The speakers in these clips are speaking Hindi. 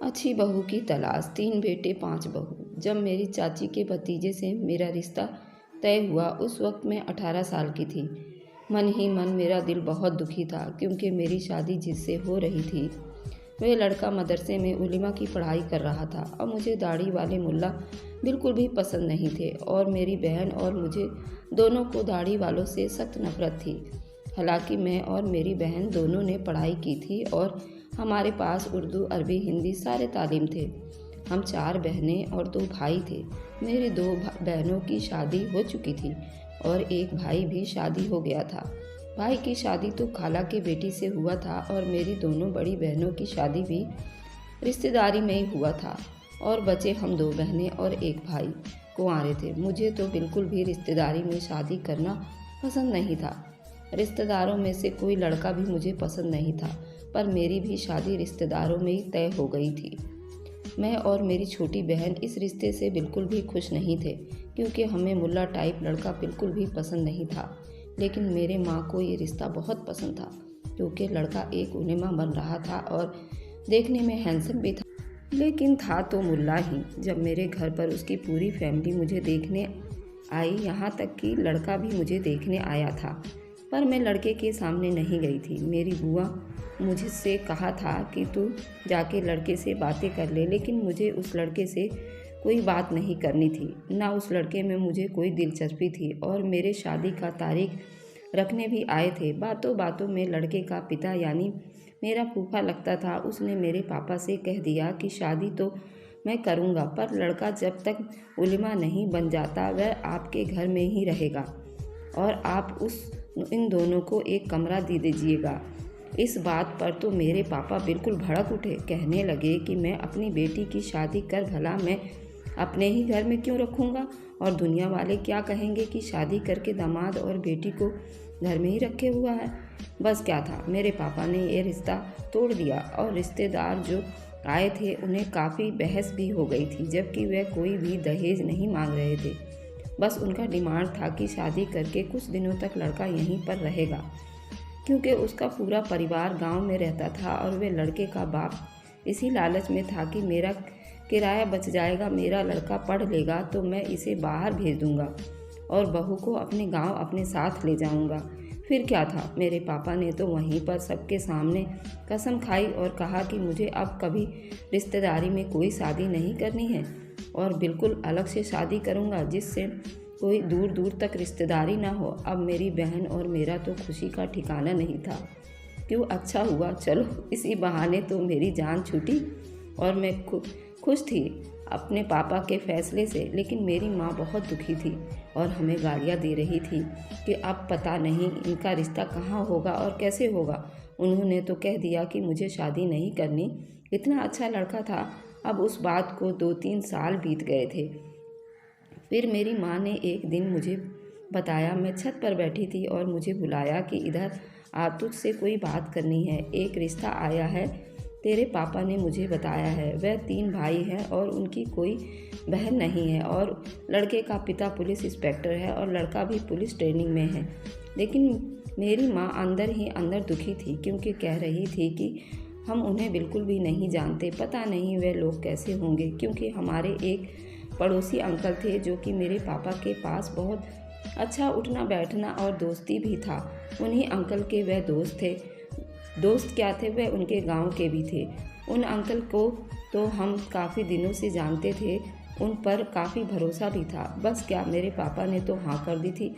अच्छी बहू की तलाश, 3 बेटे 5 बहू। जब मेरी चाची के भतीजे से मेरा रिश्ता तय हुआ उस वक्त मैं 18 साल की थी। मन ही मन मेरा दिल बहुत दुखी था क्योंकि मेरी शादी जिससे हो रही थी वह लड़का मदरसे में उलिमा की पढ़ाई कर रहा था और मुझे दाढ़ी वाले मुल्ला बिल्कुल भी पसंद नहीं थे और मेरी बहन और मुझे दोनों को दाढ़ी वालों से सख्त नफरत थी। हालांकि मैं और मेरी बहन दोनों ने पढ़ाई की थी और हमारे पास उर्दू, अरबी, हिंदी सारे तालीम थे। हम 4 बहनें और 2 भाई थे। मेरी 2 बहनों की शादी हो चुकी थी और एक भाई भी शादी हो गया था। भाई की शादी तो खाला के बेटी से हुआ था और मेरी दोनों बड़ी बहनों की शादी भी रिश्तेदारी में ही हुआ था और बचे हम 2 बहनें और एक भाई कुंवारे थे। मुझे तो बिल्कुल भी रिश्तेदारी में शादी करना पसंद नहीं था। रिश्तेदारों में से कोई लड़का भी मुझे पसंद नहीं था, पर मेरी भी शादी रिश्तेदारों में ही तय हो गई थी। मैं और मेरी छोटी बहन इस रिश्ते से बिल्कुल भी खुश नहीं थे क्योंकि हमें मुल्ला टाइप लड़का बिल्कुल भी पसंद नहीं था। लेकिन मेरे माँ को ये रिश्ता बहुत पसंद था क्योंकि लड़का एक उलेमा बन रहा था और देखने में हैंडसम भी था, लेकिन था तो मुल्ला ही। जब मेरे घर पर उसकी पूरी फैमिली मुझे देखने आई, यहाँ तक कि लड़का भी मुझे देखने आया था, पर मैं लड़के के सामने नहीं गई थी। मेरी बुआ मुझसे कहा था कि तू जाके लड़के से बातें कर ले, लेकिन मुझे उस लड़के से कोई बात नहीं करनी थी, ना उस लड़के में मुझे कोई दिलचस्पी थी और मेरे शादी का तारीख रखने भी आए थे। बातों बातों में लड़के का पिता यानी मेरा फूफा लगता था, उसने मेरे पापा से कह दिया कि शादी तो मैं करूँगा, पर लड़का जब तक उलिमा नहीं बन जाता वह आपके घर में ही रहेगा और आप इन दोनों को एक कमरा दे दीजिएगा। इस बात पर तो मेरे पापा बिल्कुल भड़क उठे। कहने लगे कि मैं अपनी बेटी की शादी कर भला मैं अपने ही घर में क्यों रखूँगा और दुनिया वाले क्या कहेंगे कि शादी करके दामाद और बेटी को घर में ही रखे हुआ है। बस क्या था, मेरे पापा ने ये रिश्ता तोड़ दिया और रिश्तेदार जो आए थे उन्हें काफ़ी बहस भी हो गई थी, जबकि वे कोई भी दहेज नहीं मांग रहे थे। बस उनका डिमांड था कि शादी करके कुछ दिनों तक लड़का यहीं पर रहेगा क्योंकि उसका पूरा परिवार गांव में रहता था और वे लड़के का बाप इसी लालच में था कि मेरा किराया बच जाएगा, मेरा लड़का पढ़ लेगा तो मैं इसे बाहर भेज दूंगा और बहू को अपने गांव अपने साथ ले जाऊंगा। फिर क्या था, मेरे पापा ने तो वहीं पर सबके सामने कसम खाई और कहा कि मुझे अब कभी रिश्तेदारी में कोई शादी नहीं करनी है और बिल्कुल अलग से शादी करूंगा जिससे कोई दूर दूर तक रिश्तेदारी ना हो। अब मेरी बहन और मेरा तो खुशी का ठिकाना नहीं था। क्यों, अच्छा हुआ, चलो इसी बहाने तो मेरी जान छूटी और मैं खुश थी अपने पापा के फैसले से। लेकिन मेरी माँ बहुत दुखी थी और हमें गालियाँ दे रही थी कि अब पता नहीं इनका रिश्ता कहाँ होगा और कैसे होगा। उन्होंने तो कह दिया कि मुझे शादी नहीं करनी, इतना अच्छा लड़का था। अब उस बात को 2-3 साल बीत गए थे। फिर मेरी माँ ने एक दिन मुझे बताया, मैं छत पर बैठी थी और मुझे बुलाया कि इधर आ, तुझसे कोई बात करनी है। एक रिश्ता आया है, तेरे पापा ने मुझे बताया है। वह 3 भाई हैं और उनकी कोई बहन नहीं है और लड़के का पिता पुलिस इंस्पेक्टर है और लड़का भी पुलिस ट्रेनिंग में है। लेकिन मेरी माँ अंदर ही अंदर दुखी थी क्योंकि कह रही थी कि हम उन्हें बिल्कुल भी नहीं जानते, पता नहीं वे लोग कैसे होंगे। क्योंकि हमारे एक पड़ोसी अंकल थे जो कि मेरे पापा के पास बहुत अच्छा उठना बैठना और दोस्ती भी था। उन्हीं अंकल के वह दोस्त थे। दोस्त क्या थे, वह उनके गांव के भी थे। उन अंकल को तो हम काफ़ी दिनों से जानते थे, उन पर काफ़ी भरोसा भी था। बस क्या, मेरे पापा ने तो हाँ कर दी थी।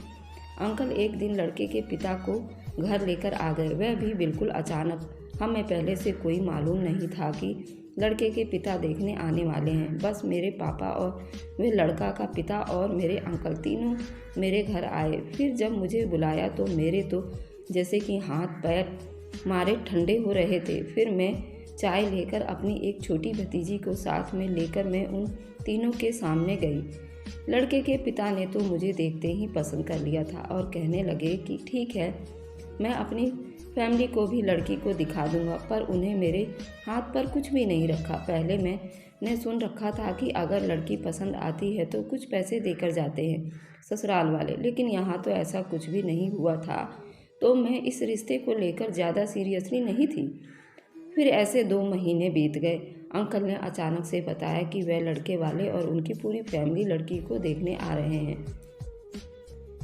अंकल एक दिन लड़के के पिता को घर लेकर आ गए, वह भी बिल्कुल अचानक। हमें पहले से कोई मालूम नहीं था कि लड़के के पिता देखने आने वाले हैं। बस मेरे पापा और वे लड़का का पिता और मेरे अंकल तीनों मेरे घर आए। फिर जब मुझे बुलाया तो मेरे तो जैसे कि हाथ पैर मारे ठंडे हो रहे थे। फिर मैं चाय लेकर अपनी एक छोटी भतीजी को साथ में लेकर मैं उन तीनों के सामने गई। लड़के के पिता ने तो मुझे देखते ही पसंद कर लिया था और कहने लगे कि ठीक है, मैं अपनी फैमिली को भी लड़की को दिखा दूंगा, पर उन्हें मेरे हाथ पर कुछ भी नहीं रखा। पहले मैंने सुन रखा था कि अगर लड़की पसंद आती है तो कुछ पैसे देकर जाते हैं ससुराल वाले, लेकिन यहाँ तो ऐसा कुछ भी नहीं हुआ था, तो मैं इस रिश्ते को लेकर ज़्यादा सीरियसली नहीं थी। फिर ऐसे 2 महीने बीत गए अंकल ने अचानक से बताया कि वह लड़के वाले और उनकी पूरी फैमिली लड़की को देखने आ रहे हैं।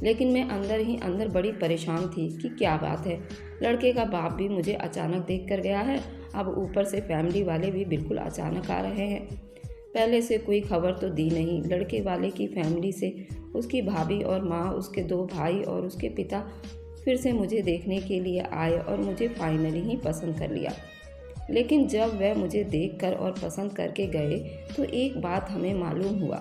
लेकिन मैं अंदर ही अंदर बड़ी परेशान थी कि क्या बात है, लड़के का बाप भी मुझे अचानक देख कर गया है, अब ऊपर से फैमिली वाले भी बिल्कुल अचानक आ रहे हैं। पहले से कोई खबर तो दी नहीं। लड़के वाले की फैमिली से उसकी भाभी और माँ, उसके 2 भाई और उसके पिता फिर से मुझे देखने के लिए आए और मुझे फाइनली ही पसंद कर लिया। लेकिन जब वह मुझे देखकर और पसंद करके गए तो एक बात हमें मालूम हुआ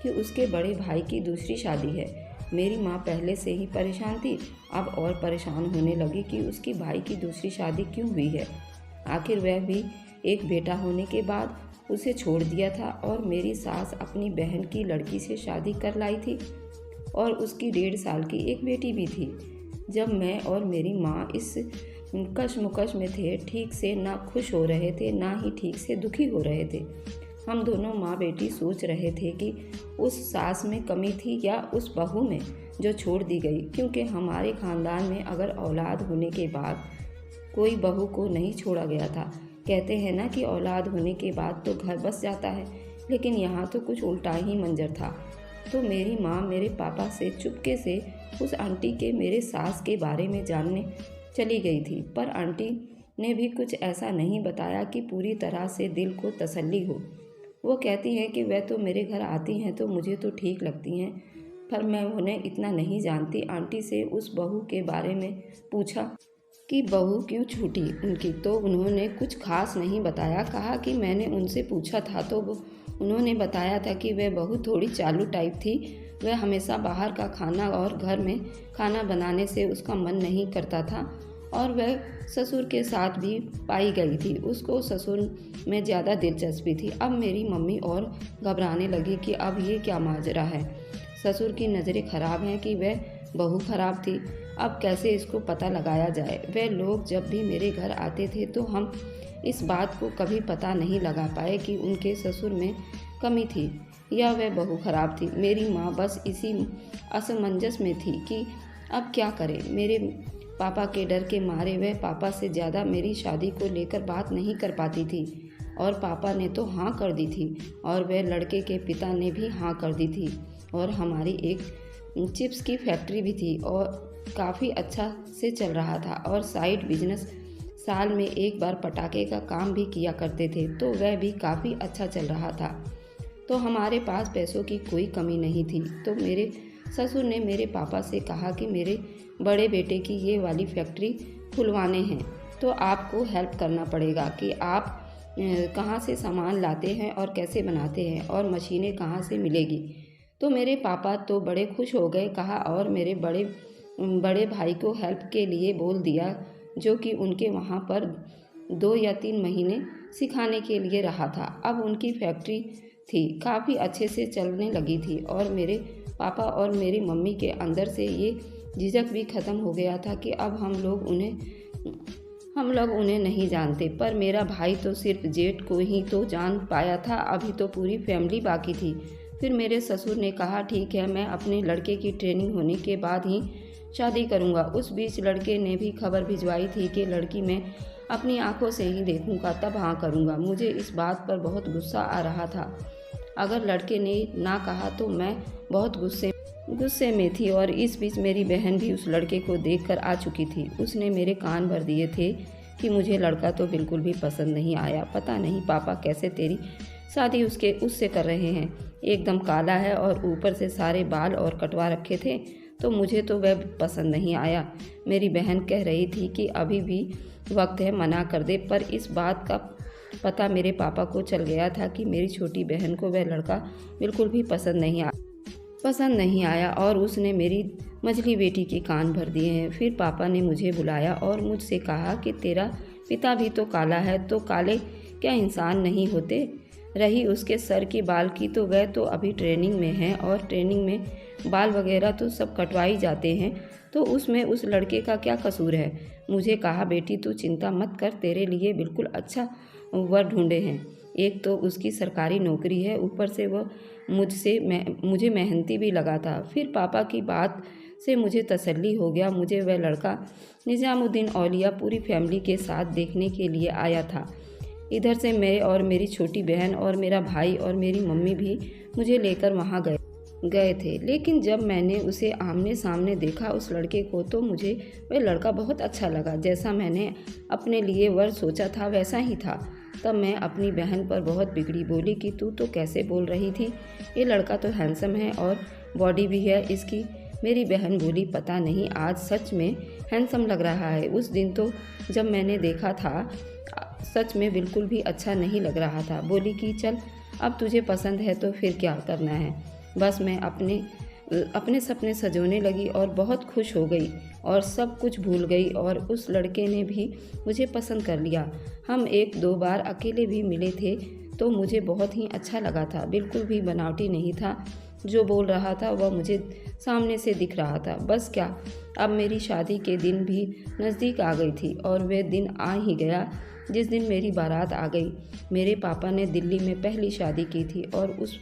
कि उसके बड़े भाई की दूसरी शादी है। मेरी माँ पहले से ही परेशान थी, अब और परेशान होने लगी कि उसकी भाई की दूसरी शादी क्यों हुई है। आखिर वह भी एक बेटा होने के बाद उसे छोड़ दिया था और मेरी सास अपनी बहन की लड़की से शादी कर लाई थी और उसकी 1.5 साल की एक बेटी भी थी। जब मैं और मेरी माँ इस कशमकश में थे, ठीक से ना खुश हो रहे थे ना ही ठीक से दुखी हो रहे थे। हम दोनों माँ बेटी सोच रहे थे कि उस सास में कमी थी या उस बहू में जो छोड़ दी गई, क्योंकि हमारे ख़ानदान में अगर औलाद होने के बाद कोई बहू को नहीं छोड़ा गया था। कहते हैं ना कि औलाद होने के बाद तो घर बस जाता है, लेकिन यहाँ तो कुछ उल्टा ही मंजर था। तो मेरी माँ मेरे पापा से चुपके से उस आंटी के मेरे सास के बारे में जानने चली गई थी, पर आंटी ने भी कुछ ऐसा नहीं बताया कि पूरी तरह से दिल को तसल्ली हो। वो कहती हैं कि वह तो मेरे घर आती हैं तो मुझे तो ठीक लगती हैं, पर मैं उन्हें इतना नहीं जानती। आंटी से उस बहू के बारे में पूछा कि बहू क्यों छूटी उनकी, तो उन्होंने कुछ खास नहीं बताया। कहा कि मैंने उनसे पूछा था तो उन्होंने बताया था कि वह बहू थोड़ी चालू टाइप थी। वह हमेशा बाहर का खाना और घर में खाना बनाने से उसका मन नहीं करता था और वह ससुर के साथ भी पाई गई थी। उसको ससुर में ज़्यादा दिलचस्पी थी। अब मेरी मम्मी और घबराने लगी कि अब ये क्या माजरा है। ससुर की नज़रें खराब हैं कि वह बहू खराब थी। अब कैसे इसको पता लगाया जाए। वह लोग जब भी मेरे घर आते थे तो हम इस बात को कभी पता नहीं लगा पाए कि उनके ससुर में कमी थी या वह बहू खराब थी। मेरी माँ बस इसी असमंजस में थी कि अब क्या करें। मेरे पापा के डर के मारे वह पापा से ज़्यादा मेरी शादी को लेकर बात नहीं कर पाती थी और पापा ने तो हाँ कर दी थी और वह लड़के के पिता ने भी हाँ कर दी थी। और हमारी एक चिप्स की फैक्ट्री भी थी और काफ़ी अच्छा से चल रहा था और साइड बिजनेस साल में एक बार पटाखे का काम भी किया करते थे, तो वह भी काफ़ी अच्छा चल रहा था। तो हमारे पास पैसों की कोई कमी नहीं थी। तो मेरे ससुर ने मेरे पापा से कहा कि मेरे बड़े बेटे की ये वाली फैक्ट्री खुलवाने हैं तो आपको हेल्प करना पड़ेगा कि आप कहाँ से सामान लाते हैं और कैसे बनाते हैं और मशीनें कहाँ से मिलेगी। तो मेरे पापा तो बड़े खुश हो गए। कहा और मेरे बड़े भाई को हेल्प के लिए बोल दिया, जो कि उनके वहाँ पर 2 या 3 महीने सिखाने के लिए रहा था। अब उनकी फैक्ट्री थी, काफ़ी अच्छे से चलने लगी थी और मेरे पापा और मेरी मम्मी के अंदर से ये झिझक भी ख़त्म हो गया था कि अब हम लोग उन्हें नहीं जानते। पर मेरा भाई तो सिर्फ जेठ को ही तो जान पाया था, अभी तो पूरी फैमिली बाकी थी। फिर मेरे ससुर ने कहा ठीक है, मैं अपने लड़के की ट्रेनिंग होने के बाद ही शादी करूंगा। उस बीच लड़के ने भी खबर भिजवाई थी कि लड़की मैं अपनी आंखों से ही देखूंगा तब हाँ करूंगा। मुझे इस बात पर बहुत गुस्सा आ रहा था। अगर लड़के ने ना कहा तो मैं बहुत गुस्से में थी और इस बीच मेरी बहन भी उस लड़के को देखकर आ चुकी थी। उसने मेरे कान भर दिए थे कि मुझे लड़का तो बिल्कुल भी पसंद नहीं आया। पता नहीं पापा कैसे तेरी शादी उससे कर रहे हैं। एकदम काला है और ऊपर से सारे बाल और कटवा रखे थे, तो मुझे तो वह पसंद नहीं आया। मेरी बहन कह रही थी कि अभी भी वक्त है, मना कर दे, पर इस बात का पता मेरे पापा को चल गया था कि मेरी छोटी बहन को वह लड़का बिल्कुल भी पसंद नहीं आया और उसने मेरी मझली बेटी के कान भर दिए हैं। फिर पापा ने मुझे बुलाया और मुझसे कहा कि तेरा पिता भी तो काला है, तो काले क्या इंसान नहीं होते। रही उसके सर के बाल की, तो वह तो अभी ट्रेनिंग में है और ट्रेनिंग में बाल वगैरह तो सब कटवाई जाते हैं, तो उसमें उस लड़के का क्या कसूर है। मुझे कहा बेटी तू चिंता मत कर, तेरे लिए बिल्कुल अच्छा वर ढूंढे हैं। एक तो उसकी सरकारी नौकरी है, ऊपर से वह मुझे मेहनती भी लगा था। फिर पापा की बात से मुझे तसल्ली हो गया। मुझे वह लड़का निज़ामुद्दीन औलिया पूरी फैमिली के साथ देखने के लिए आया था। इधर से मैं और मेरी छोटी बहन और मेरा भाई और मेरी मम्मी भी मुझे लेकर वहाँ गए थे। लेकिन जब मैंने उसे आमने सामने देखा उस लड़के को, तो मुझे वह लड़का बहुत अच्छा लगा। जैसा मैंने अपने लिए वर सोचा था वैसा ही था। तब मैं अपनी बहन पर बहुत बिगड़ी, बोली कि तू तो कैसे बोल रही थी, ये लड़का तो हैंडसम है और बॉडी भी है इसकी। मेरी बहन बोली पता नहीं आज सच में हैंडसम लग रहा है। उस दिन तो जब मैंने देखा था सच में बिल्कुल भी अच्छा नहीं लग रहा था। बोली कि चल अब तुझे पसंद है तो फिर क्या करना है। बस मैं अपने सपने सजोने लगी और बहुत खुश हो गई और सब कुछ भूल गई और उस लड़के ने भी मुझे पसंद कर लिया। हम 1-2 बार अकेले भी मिले थे तो मुझे बहुत ही अच्छा लगा था। बिल्कुल भी बनावटी नहीं था, जो बोल रहा था वह मुझे सामने से दिख रहा था। बस क्या, अब मेरी शादी के दिन भी नज़दीक आ गई थी और वह दिन आ ही गया जिस दिन मेरी बारात आ गई। मेरे पापा ने दिल्ली में पहली शादी की थी और उस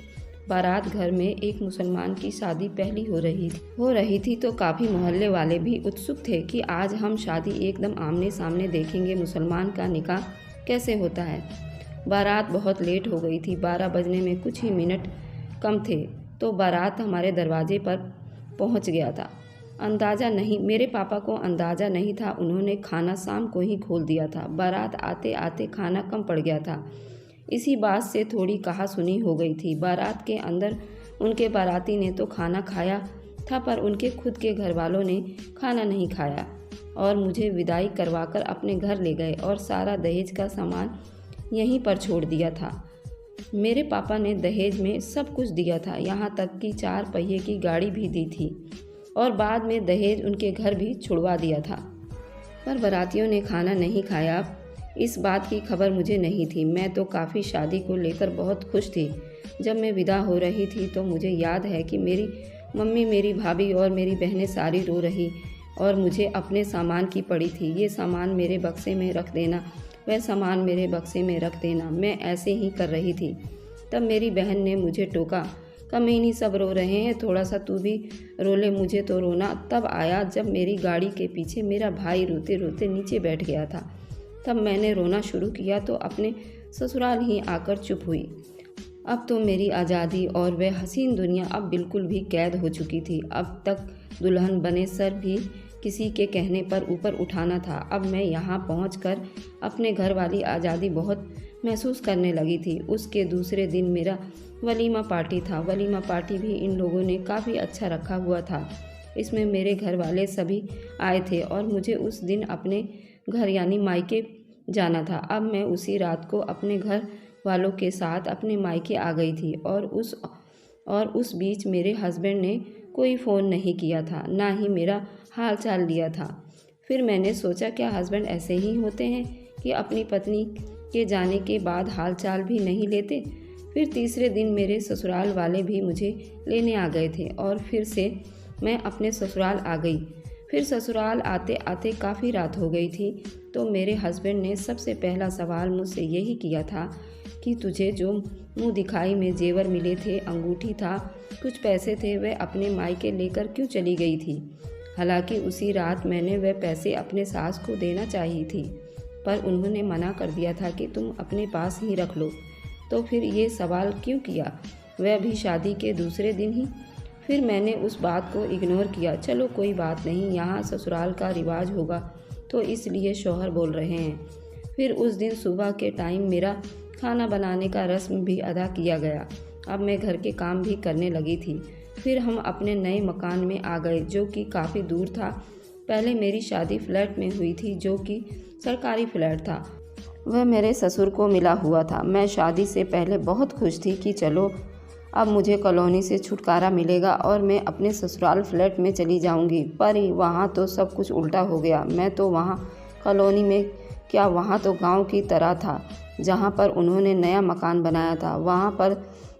बारात घर में एक मुसलमान की शादी पहली हो रही थी तो काफ़ी मोहल्ले वाले भी उत्सुक थे कि आज हम शादी एकदम आमने सामने देखेंगे, मुसलमान का निकाह कैसे होता है। बारात बहुत लेट हो गई थी, 12 बजने में कुछ ही मिनट कम थे तो बारात हमारे दरवाजे पर पहुंच गया था। मेरे पापा को अंदाज़ा नहीं था, उन्होंने खाना शाम को ही खोल दिया था। बारात आते आते खाना कम पड़ गया था। इसी बात से थोड़ी कहा सुनी हो गई थी। बारात के अंदर उनके बाराती ने तो खाना खाया था पर उनके खुद के घर वालों ने खाना नहीं खाया और मुझे विदाई करवाकर अपने घर ले गए और सारा दहेज का सामान यहीं पर छोड़ दिया था। मेरे पापा ने दहेज में सब कुछ दिया था, यहाँ तक कि 4 पहिए की गाड़ी भी दी थी और बाद में दहेज उनके घर भी छुड़वा दिया था। पर बारातियों ने खाना नहीं खाया, इस बात की खबर मुझे नहीं थी। मैं तो काफ़ी शादी को लेकर बहुत खुश थी। जब मैं विदा हो रही थी तो मुझे याद है कि मेरी मम्मी, मेरी भाभी और मेरी बहनें सारी रो रही और मुझे अपने सामान की पड़ी थी। ये सामान मेरे बक्से में रख देना, वह सामान मेरे बक्से में रख देना, मैं ऐसे ही कर रही थी। तब मेरी बहन ने मुझे टोका, कमीनी सब रो रहे हैं, थोड़ा सा तू भी रो ले। मुझे तो रोना तब आया जब मेरी गाड़ी के पीछे मेरा भाई रोते रोते नीचे बैठ गया था। तब मैंने रोना शुरू किया तो अपने ससुराल ही आकर चुप हुई। अब तो मेरी आज़ादी और वह हसीन दुनिया अब बिल्कुल भी कैद हो चुकी थी। अब तक दुल्हन बने सर भी किसी के कहने पर ऊपर उठाना था। अब मैं यहाँ पहुँचकर अपने घर वाली आज़ादी बहुत महसूस करने लगी थी। उसके दूसरे दिन मेरा वलीमा पार्टी था। वलीमा पार्टी भी इन लोगों ने काफ़ी अच्छा रखा हुआ था। इसमें मेरे घर वाले सभी आए थे और मुझे उस दिन अपने घर यानी मायके जाना था। अब मैं उसी रात को अपने घर वालों के साथ अपने मायके आ गई थी और उस बीच मेरे हस्बैंड ने कोई फ़ोन नहीं किया था, ना ही मेरा हाल चाल लिया था। फिर मैंने सोचा क्या हस्बैंड ऐसे ही होते हैं कि अपनी पत्नी के जाने के बाद हाल चाल भी नहीं लेते। फिर तीसरे दिन मेरे ससुराल वाले भी मुझे लेने आ गए थे और फिर से मैं अपने ससुराल आ गई। फिर ससुराल आते आते काफ़ी रात हो गई थी तो मेरे हस्बैंड ने सबसे पहला सवाल मुझसे यही किया था कि तुझे जो मुंह दिखाई में जेवर मिले थे, अंगूठी था, कुछ पैसे थे, वह अपने मायके लेकर क्यों चली गई थी। हालांकि उसी रात मैंने वह पैसे अपने सास को देना चाहिए थी पर उन्होंने मना कर दिया था कि तुम अपने पास ही रख लो। तो फिर ये सवाल क्यों किया, वह भी शादी के दूसरे दिन ही। फिर मैंने उस बात को इग्नोर किया। चलो कोई बात नहीं, यहाँ ससुराल का रिवाज होगा तो इसलिए शौहर बोल रहे हैं। फिर उस दिन सुबह के टाइम मेरा खाना बनाने का रस्म भी अदा किया गया। अब मैं घर के काम भी करने लगी थी। फिर हम अपने नए मकान में आ गए जो कि काफ़ी दूर था। पहले मेरी शादी फ्लैट में हुई थी जो कि सरकारी फ्लैट था, वह मेरे ससुर को मिला हुआ था। मैं शादी से पहले बहुत खुश थी कि चलो अब मुझे कॉलोनी से छुटकारा मिलेगा और मैं अपने ससुराल फ्लैट में चली जाऊंगी। पर वहाँ तो सब कुछ उल्टा हो गया। मैं तो वहाँ कॉलोनी में क्या, वहाँ तो गांव की तरह था जहाँ पर उन्होंने नया मकान बनाया था। वहाँ पर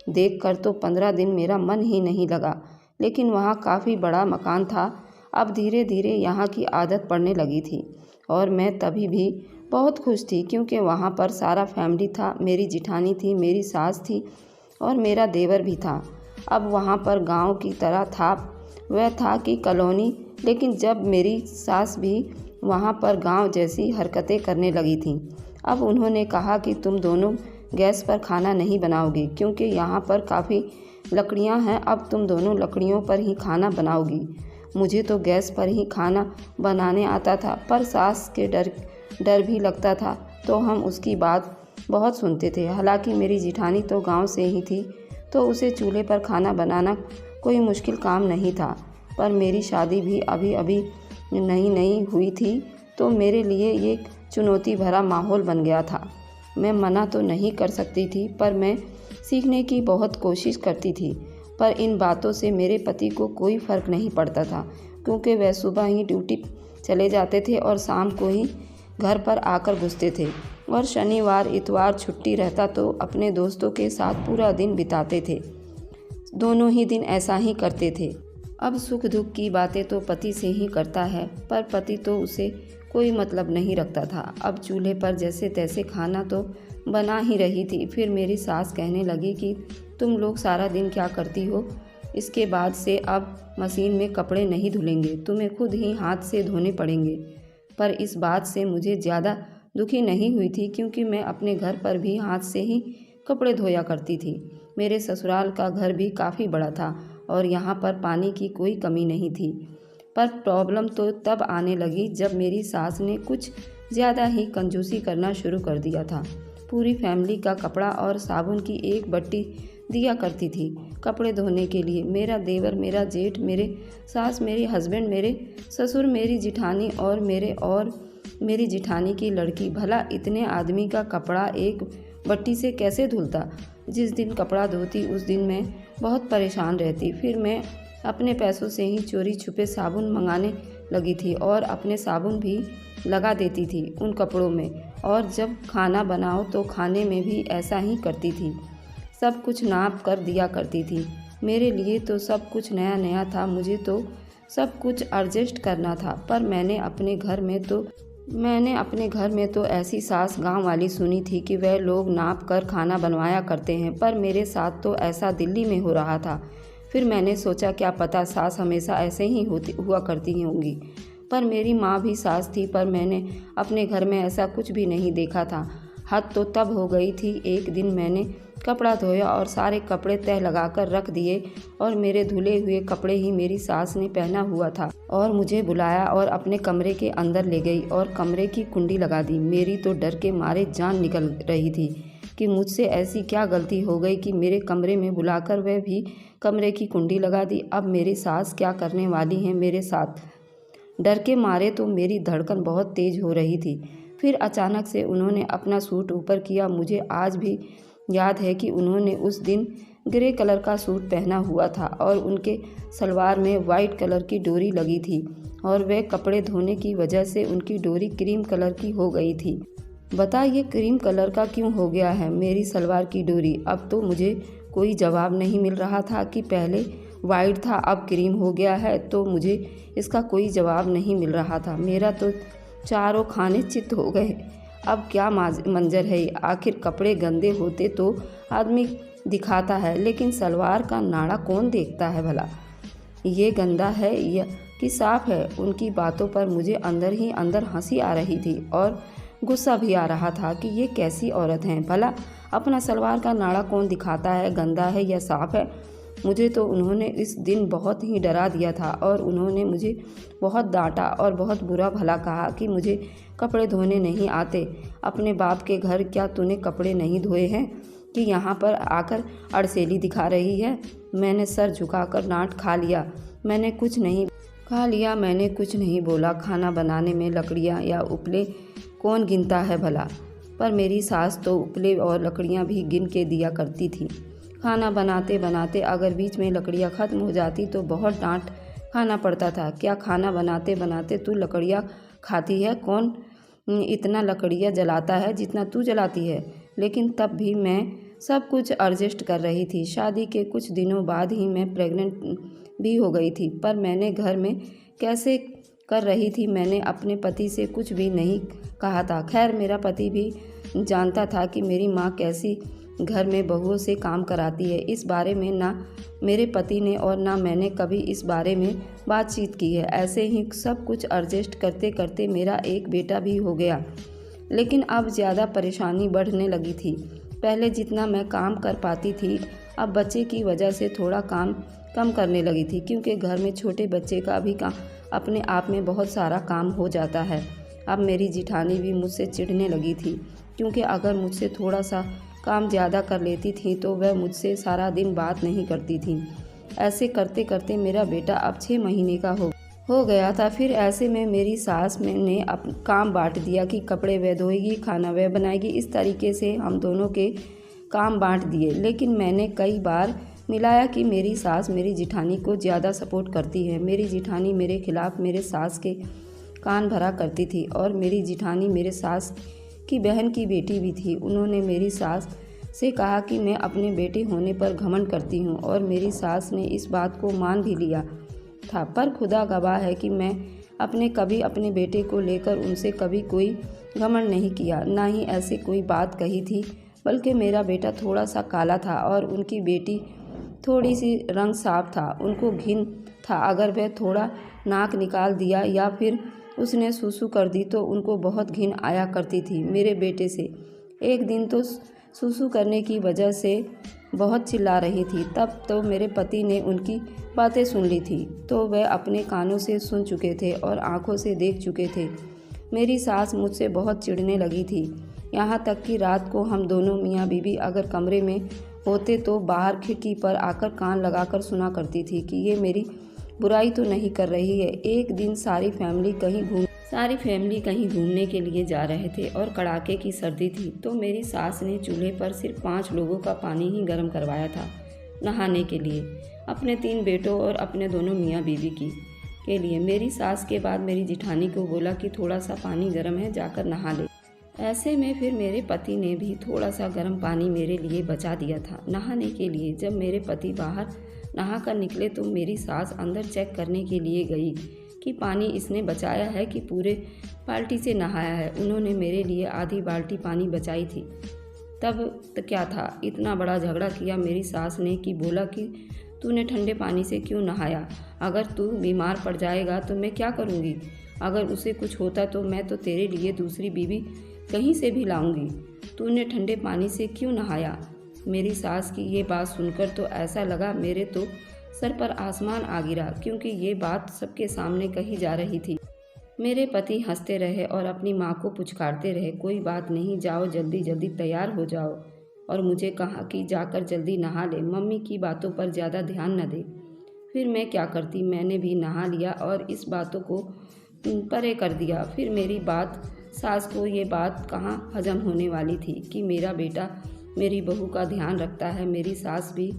देखकर तो 15 दिन मेरा मन ही नहीं लगा, लेकिन वहाँ काफ़ी बड़ा मकान था। अब धीरे धीरे यहाँ की आदत पड़ने लगी थी और मैं तभी भी बहुत खुश थी क्योंकि वहाँ पर सारा फैमिली था। मेरी जिठानी थी, मेरी सास थी और मेरा देवर भी था। अब वहाँ पर गांव की तरह था, वह था कि कॉलोनी, लेकिन जब मेरी सास भी वहाँ पर गांव जैसी हरकतें करने लगी थी। अब उन्होंने कहा कि तुम दोनों गैस पर खाना नहीं बनाओगी क्योंकि यहाँ पर काफ़ी लकड़ियाँ हैं, अब तुम दोनों लकड़ियों पर ही खाना बनाओगी। मुझे तो गैस पर ही खाना बनाने आता था, पर सास के डर भी लगता था, तो हम उसकी बात बहुत सुनते थे। हालांकि मेरी जिठानी तो गांव से ही थी, तो उसे चूल्हे पर खाना बनाना कोई मुश्किल काम नहीं था। पर मेरी शादी भी अभी अभी नई हुई थी, तो मेरे लिए ये चुनौती भरा माहौल बन गया था। मैं मना तो नहीं कर सकती थी, पर मैं सीखने की बहुत कोशिश करती थी। पर इन बातों से मेरे पति को कोई फ़र्क नहीं पड़ता था, क्योंकि वह सुबह ही ड्यूटी चले जाते थे और शाम को ही घर पर आकर घुसते थे, और शनिवार इतवार छुट्टी रहता तो अपने दोस्तों के साथ पूरा दिन बिताते थे। दोनों ही दिन ऐसा ही करते थे। अब सुख दुख की बातें तो पति से ही करता है, पर पति तो उसे कोई मतलब नहीं रखता था। अब चूल्हे पर जैसे तैसे खाना तो बना ही रही थी। फिर मेरी सास कहने लगी कि तुम लोग सारा दिन क्या करती हो, इसके बाद से अब मशीन में कपड़े नहीं धुलेंगे, तुम्हें खुद ही हाथ से धोने पड़ेंगे। पर इस बात से मुझे ज़्यादा दुखी नहीं हुई थी, क्योंकि मैं अपने घर पर भी हाथ से ही कपड़े धोया करती थी। मेरे ससुराल का घर भी काफ़ी बड़ा था और यहाँ पर पानी की कोई कमी नहीं थी। पर प्रॉब्लम तो तब आने लगी जब मेरी सास ने कुछ ज़्यादा ही कंजूसी करना शुरू कर दिया था। पूरी फैमिली का कपड़ा और साबुन की एक बट्टी दिया करती थी कपड़े धोने के लिए। मेरा देवर, मेरा जेठ, मेरे सास, मेरे हस्बैंड, मेरे ससुर, मेरी जिठानी और मेरी जिठानी की लड़की। भला इतने आदमी का कपड़ा एक बट्टी से कैसे धुलता? जिस दिन कपड़ा धोती उस दिन मैं बहुत परेशान रहती। फिर मैं अपने पैसों से ही चोरी छुपे साबुन मंगाने लगी थी और अपने साबुन भी लगा देती थी उन कपड़ों में। और जब खाना बनाओ तो खाने में भी ऐसा ही करती थी, सब कुछ नाप कर दिया करती थी। मेरे लिए तो सब कुछ नया नया था, मुझे तो सब कुछ एडजस्ट करना था। पर मैंने अपने घर में तो ऐसी सास गांव वाली सुनी थी कि वह लोग नाप कर खाना बनवाया करते हैं, पर मेरे साथ तो ऐसा दिल्ली में हो रहा था। फिर मैंने सोचा क्या पता सास हमेशा ऐसे ही हुआ करती होंगी। पर मेरी माँ भी सास थी, पर मैंने अपने घर में ऐसा कुछ भी नहीं देखा था। हद तो तब हो गई थी, एक दिन मैंने कपड़ा धोया और सारे कपड़े तह लगाकर रख दिए और मेरे धुले हुए कपड़े ही मेरी सास ने पहना हुआ था और मुझे बुलाया और अपने कमरे के अंदर ले गई और कमरे की कुंडी लगा दी। मेरी तो डर के मारे जान निकल रही थी कि मुझसे ऐसी क्या गलती हो गई कि मेरे कमरे में बुलाकर वह भी कमरे की कुंडी लगा दी। अब मेरी सास क्या करने वाली हैं मेरे साथ? डर के मारे तो मेरी धड़कन बहुत तेज़ हो रही थी। फिर अचानक से उन्होंने अपना सूट ऊपर किया। मुझे आज भी याद है कि उन्होंने उस दिन ग्रे कलर का सूट पहना हुआ था और उनके सलवार में वाइट कलर की डोरी लगी थी और वह कपड़े धोने की वजह से उनकी डोरी क्रीम कलर की हो गई थी। बता ये क्रीम कलर का क्यों हो गया है मेरी सलवार की डोरी? अब तो मुझे कोई जवाब नहीं मिल रहा था कि पहले वाइट था अब क्रीम हो गया है, तो मुझे इसका कोई जवाब नहीं मिल रहा था। मेरा तो चारों खाने चित्त हो गए। अब क्या मंजर है? आखिर कपड़े गंदे होते तो आदमी दिखाता है, लेकिन सलवार का नाड़ा कौन देखता है भला? ये गंदा है या कि साफ है? उनकी बातों पर मुझे अंदर ही अंदर हंसी आ रही थी और गुस्सा भी आ रहा था कि ये कैसी औरत हैं भला? अपना सलवार का नाड़ा कौन दिखाता है, गंदा है या साफ है? मुझे तो उन्होंने इस दिन बहुत ही डरा दिया था और उन्होंने मुझे बहुत डांटा और बहुत बुरा भला कहा कि मुझे कपड़े धोने नहीं आते। अपने बाप के घर क्या तूने कपड़े नहीं धोए हैं कि यहाँ पर आकर अड़सेली दिखा रही है? मैंने सर झुकाकर डांट खा लिया। मैंने कुछ नहीं बोला। खाना बनाने में लकड़ियाँ या उपले कौन गिनता है भला? पर मेरी सास तो उपले और लकड़ियाँ भी गिन के दिया करती थी। खाना बनाते बनाते अगर बीच में लकड़ियाँ ख़त्म हो जाती तो बहुत डांट खाना पड़ता था। क्या खाना बनाते बनाते तू लकड़ियाँ खाती है? कौन इतना लकड़ियाँ जलाता है जितना तू जलाती है? लेकिन तब भी मैं सब कुछ एडजस्ट कर रही थी। शादी के कुछ दिनों बाद ही मैं प्रेग्नेंट भी हो गई थी, पर मैंने घर में कैसे कर रही थी मैंने अपने पति से कुछ भी नहीं कहा था। खैर मेरा पति भी जानता था कि मेरी माँ कैसी घर में बहुओं से काम कराती है। इस बारे में ना मेरे पति ने और ना मैंने कभी इस बारे में बातचीत की है। ऐसे ही सब कुछ एडजस्ट करते करते मेरा एक बेटा भी हो गया। लेकिन अब ज़्यादा परेशानी बढ़ने लगी थी। पहले जितना मैं काम कर पाती थी, अब बच्चे की वजह से थोड़ा काम कम करने लगी थी, क्योंकि घर में छोटे बच्चे का भी काम अपने आप में बहुत सारा काम हो जाता है। अब मेरी जिठानी भी मुझसे चिढ़ने लगी थी, क्योंकि अगर मुझसे थोड़ा सा काम ज़्यादा कर लेती थी तो वह मुझसे सारा दिन बात नहीं करती थी। ऐसे करते करते मेरा बेटा अब 6 महीने का हो गया था। फिर ऐसे में मेरी सास ने काम बांट दिया कि कपड़े वह धोएगी, खाना वह बनाएगी। इस तरीके से हम दोनों के काम बांट दिए। लेकिन मैंने कई बार मिलाया कि मेरी सास मेरी जिठानी को ज़्यादा सपोर्ट करती है। मेरी जिठानी मेरे खिलाफ़ मेरे सास के कान भरा करती थी, और मेरी जिठानी मेरे सास की बहन की बेटी भी थी। उन्होंने मेरी सास से कहा कि मैं अपने बेटे होने पर घमंड करती हूँ, और मेरी सास ने इस बात को मान भी लिया था। पर खुदा गवाह है कि मैं कभी अपने बेटे को लेकर उनसे कभी कोई घमंड नहीं किया, ना ही ऐसे कोई बात कही थी। बल्कि मेरा बेटा थोड़ा सा काला था और उनकी बेटी थोड़ी सी रंग साफ था। उनको घिन था अगर वह थोड़ा नाक निकाल दिया या फिर उसने सूसू कर दी तो उनको बहुत घिन आया करती थी मेरे बेटे से। एक दिन तो सूसू करने की वजह से बहुत चिल्ला रही थी। तब तो मेरे पति ने उनकी बातें सुन ली थी, तो वह अपने कानों से सुन चुके थे और आंखों से देख चुके थे। मेरी सास मुझसे बहुत चिढ़ने लगी थी, यहाँ तक कि रात को हम दोनों मियाँ बीवी अगर कमरे में होते तो बाहर खिड़की पर आकर कान लगाकर सुना करती थी कि ये मेरी बुराई तो नहीं कर रही है। एक दिन सारी फैमिली कहीं घूमने के लिए जा रहे थे और कड़ाके की सर्दी थी, तो मेरी सास ने चूल्हे पर सिर्फ 5 लोगों का पानी ही गर्म करवाया था नहाने के लिए, अपने 3 बेटों और अपने दोनों मियाँ बीवी के लिए। मेरी सास के बाद मेरी जिठानी को बोला कि थोड़ा सा पानी गर्म है, जाकर नहा ले। ऐसे में फिर मेरे पति ने भी थोड़ा सा गर्म पानी मेरे लिए बचा दिया था नहाने के लिए। जब मेरे पति बाहर नहा कर निकले तो मेरी सास अंदर चेक करने के लिए गई कि पानी इसने बचाया है कि पूरे बाल्टी से नहाया है। उन्होंने मेरे लिए आधी बाल्टी पानी बचाई थी। तब क्या था, इतना बड़ा झगड़ा किया मेरी सास ने कि बोला कि तूने ठंडे पानी से क्यों नहाया? अगर तू बीमार पड़ जाएगा तो मैं क्या करूँगी? अगर उसे कुछ होता तो मैं तो तेरे लिए दूसरी बीवी कहीं से भी लाऊंगी। तूने ठंडे पानी से क्यों नहाया? मेरी सास की ये बात सुनकर तो ऐसा लगा मेरे तो सर पर आसमान आ गिरा, क्योंकि ये बात सबके सामने कही जा रही थी। मेरे पति हंसते रहे और अपनी माँ को पुचकारते रहे, कोई बात नहीं, जाओ जल्दी जल्दी तैयार हो जाओ। और मुझे कहा कि जाकर जल्दी नहा ले, मम्मी की बातों पर ज़्यादा ध्यान न दे। फिर मैं क्या करती, मैंने भी नहा लिया और इस बातों को परे कर दिया। फिर मेरी सास को ये बात कहाँ हजम होने वाली थी कि मेरा बेटा मेरी बहू का ध्यान रखता है। मेरी सास भी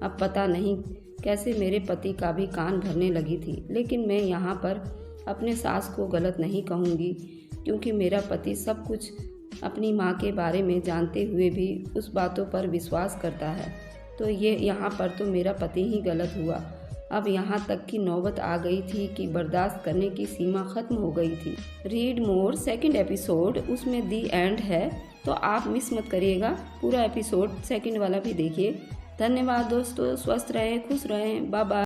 अब पता नहीं कैसे मेरे पति का भी कान भरने लगी थी। लेकिन मैं यहाँ पर अपने सास को गलत नहीं कहूँगी, क्योंकि मेरा पति सब कुछ अपनी माँ के बारे में जानते हुए भी उस बातों पर विश्वास करता है। तो ये यहाँ पर तो मेरा पति ही गलत हुआ। अब यहाँ तक की नौबत आ गई थी कि बर्दाश्त करने की सीमा ख़त्म हो गई थी। रीड मोर 2nd एपिसोड, उसमें दी एंड है, तो आप मिस मत करिएगा। पूरा एपिसोड 2nd वाला भी देखिए। धन्यवाद दोस्तों, स्वस्थ रहें, खुश रहें, बाय बाय।